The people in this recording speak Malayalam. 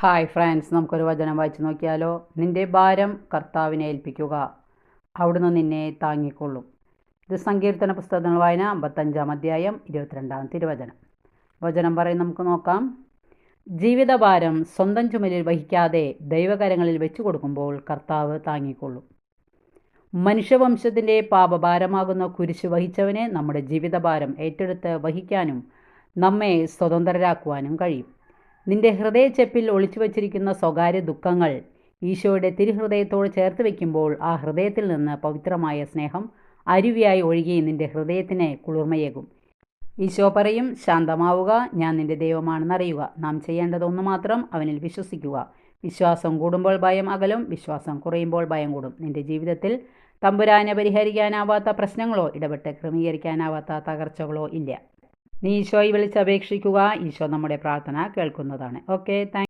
ഹായ് ഫ്രണ്ട്സ്, നമുക്കൊരു വചനം വായിച്ചു നോക്കിയാലോ. നിന്റെ ഭാരം കർത്താവിനെ ഏൽപ്പിക്കുക, അവിടുന്ന് നിന്നെ താങ്ങിക്കൊള്ളും. ഇത് സങ്കീർത്തന പുസ്തകങ്ങൾ വായന 55-ാം അധ്യായം 22-ാം തിരുവചനം. വചനം പറയും, നമുക്ക് നോക്കാം. ജീവിതഭാരം സ്വന്തം ചുമലിൽ വഹിക്കാതെ ദൈവകരങ്ങളിൽ വെച്ചു കൊടുക്കുമ്പോൾ കർത്താവ് താങ്ങിക്കൊള്ളും. മനുഷ്യവംശത്തിൻ്റെ പാപഭാരമാകുന്ന കുരിശ് വഹിച്ചവന് നമ്മുടെ ജീവിതഭാരം ഏറ്റെടുത്ത് വഹിക്കാനും നമ്മെ സ്വതന്ത്രരാക്കുവാനും കഴിയും. നിന്റെ ഹൃദയച്ചെപ്പിൽ ഒളിച്ചു വച്ചിരിക്കുന്ന സ്വകാര്യ ദുഃഖങ്ങൾ ഈശോയുടെ തിരുഹൃദയത്തോട് ചേർത്ത് വയ്ക്കുമ്പോൾ ആ ഹൃദയത്തിൽ നിന്ന് പവിത്രമായ സ്നേഹം അരുവിയായി ഒഴുകി നിന്റെ ഹൃദയത്തിന് കുളിർമയേകും. ഈശോ പറയും, ശാന്തമാവുക, ഞാൻ നിന്റെ ദൈവമാണെന്നറിയുക. നാം ചെയ്യേണ്ടതൊന്നു മാത്രം, അവനിൽ വിശ്വസിക്കുക. വിശ്വാസം കൂടുമ്പോൾ ഭയം അകലും, വിശ്വാസം കുറയുമ്പോൾ ഭയം കൂടും. നിന്റെ ജീവിതത്തിൽ തമ്പുരാനെ പരിഹരിക്കാനാവാത്ത പ്രശ്നങ്ങളോ ഇടപെട്ട് ക്രമീകരിക്കാനാവാത്ത തകർച്ചകളോ ഇല്ല. നീ ഈശോയെ വിളിച്ചപേക്ഷിക്കുക. ഈശോ നമ്മുടെ പ്രാർത്ഥന കേൾക്കുന്നതാണ്. Okay, thank